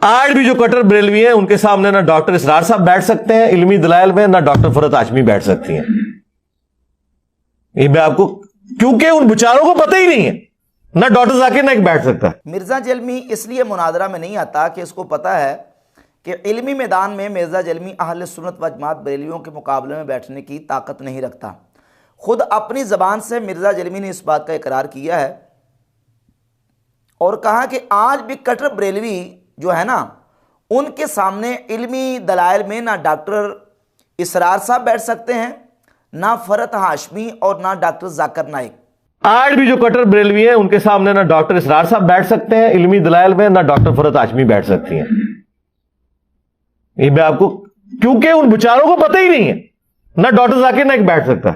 आज भी जो कट्टर बरेलवी हैं उनके सामने ना डॉक्टर इसरार साहब बैठ सकते हैं इल्मी दलाइल में, ना डॉक्टर फरहत हाशमी बैठ सकती हैं। ये मैं आपको, क्योंकि उन बेचारों को पता ही नहीं है, ना डॉक्टर जाकिर नाइक बैठ सकता। मिर्जा जलमी इसलिए मुनादरा में नहीं आता कि इसको पता है कि इल्मी मैदान में मिर्जा जलमी अहले सुन्नत व जमात बरेलियों के मुकाबले में बैठने की ताकत नहीं रखता। खुद अपनी ज़बान से मिर्जा जलमी ने इस बात का इकरार किया है और कहा कि आज भी कट्टर बरेलवी जो है ना, उनके सामने इल्मी दलाइल में ना डॉक्टर इसरार साहब बैठ सकते हैं, ना फरहत हाशमी और ना डॉक्टर जाकिर नाइक। आज भी जो कट्टर बरेलवी हैं उनके सामने ना डॉक्टर इसरार साहब बैठ सकते हैं इल्मी दलाइल में, ना डॉक्टर फरहत हाशमी बैठ सकती हैं। ये मैं आपको, क्योंकि उन बेचारों को पता ही नहीं है, ना डॉक्टर जाकिर नाइक बैठ सकता।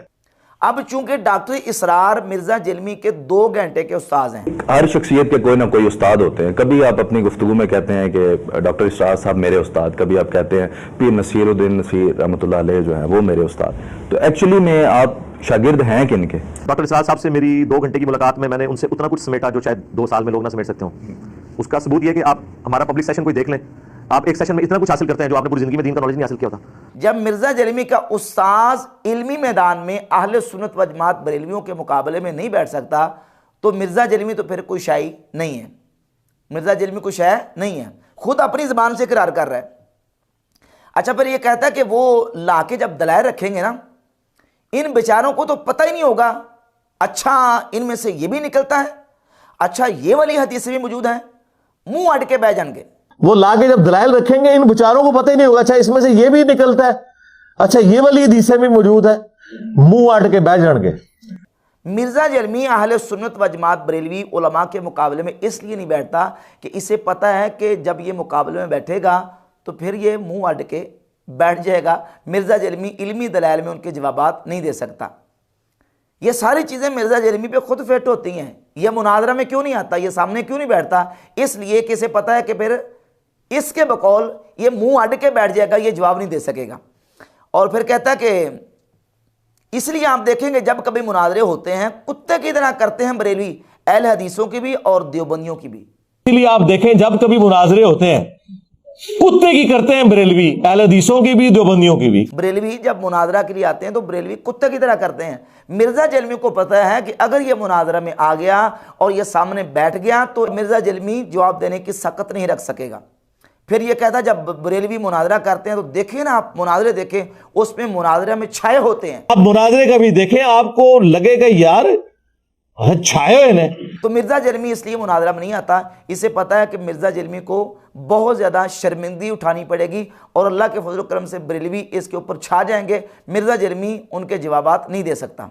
अब चूंकि डॉक्टर इसरार मिर्जा जलमी के 2 घंटे के उस्ताद हैं। हर शख्सियत के कोई ना कोई उस्ताद होते हैं। कभी आप अपनी गुफ्तगू में कहते हैं कि डॉक्टर इसरार साहब मेरे उस्ताद, कभी आप कहते हैं पीर नसीरुद्दीन नसीर रहमतुल्लाह अलैह जो है वो मेरे उस्ताद। तो एक्चुअली में आप शागिर्द हैं किनके? डॉक्टर इसरार साहब से मेरी 2 घंटे की मुलाकात में मैंने उनसे उतना कुछ समेटा जो शायद 2 साल में लोग ना समेट सकते हो। उसका सबूत यह है कि आप हमारा पब्लिक सेशन कोई देख लें, आप एक सेशन में इतना कुछ हासिल करते हैं जो आपने पूरी जिंदगी में दीन का नॉलेज नहीं हासिल किया होता। जब मिर्जा जलमी का उस्ताद इल्मी मैदान में अहले सुन्नत व जमात बरेलवियों के मुकाबले में नहीं बैठ सकता तो मिर्जा जलमी तो फिर कोई शाई नहीं है। मिर्जा जलमी कोई शाय नहीं है, खुद अपनी ज़बान से इकरार कर रहा है। अच्छा, फिर ये कहता है कि वो लाके जब दलाइल रखेंगे ना, इन बेचारों को तो पता ही नहीं होगा। अच्छा, इनमें से ये भी निकलता है, अच्छा ये वाली हदीसें भी मौजूद हैं, मुंह अट के बह जाएंगे। वो लाके जब दलाइल रखेंगे इन बेचारों को पता ही नहीं होगा, अच्छा इसमें से ये भी निकलता है, अच्छा ये वाली हदीसें भी मौजूद है, मुंह आट के बैठ जाएंगे। मिर्जा जलमी अहले सुन्नत व जमात बरेलवी उलमा के मुकाबले में इसलिए नहीं बैठता कि इसे पता है कि जब ये मुकाबले में बैठेगा तो फिर ये मुंह अट के बैठ जाएगा। मिर्जा जलमी इल्मी दलाइल में उनके जवाबात नहीं दे सकता। ये सारी चीज़ें मिर्जा जलमी पे खुद फिट होती हैं। यह मुनाजरा में क्यों नहीं आता, ये सामने क्यों नहीं बैठता? इसलिए कि इसे पता है कि फिर इसके बकौल ये मुंह अड़ के बैठ जाएगा, ये जवाब नहीं दे सकेगा। और फिर कहता है कि इसलिए आप देखेंगे जब कभी मुनाजरे होते हैं कुत्ते की तरह करते हैं बरेलवी, अहले हदीसों की भी और देवबंदियों की भी। इसलिए आप देखें जब कभी मुनाजरे होते हैं कुत्ते की करते हैं बरेलवी, अहले हदीसों की भी देवबंदियों की भी। बरेलवी जब मुनाजरा के लिए आते हैं तो बरेलवी कुत्ते की तरह करते हैं। मिर्जा जलमी को पता है कि अगर ये मुनाजरा में आ गया और ये सामने बैठ गया तो मिर्जा जलमी जवाब देने की सकत नहीं रख सकेगा। फिर ये कहता है जब बरेलवी मुनाजरा करते हैं तो देखिए ना, आप मुनाजरे देखें, उसमें मुनाजरे में छाए होते हैं। अब मुनाजरे कभी देखें आपको लगेगा यार छाए हुए ने। तो मिर्जा जलमी इसलिए मुनाजरा में नहीं आता, इसे पता है कि मिर्जा जलमी को बहुत ज़्यादा शर्मिंदगी उठानी पड़ेगी और अल्लाह के फजल करम से बरेलवी इसके ऊपर छा जाएंगे। मिर्जा जलमी उनके जवाबात नहीं दे सकता।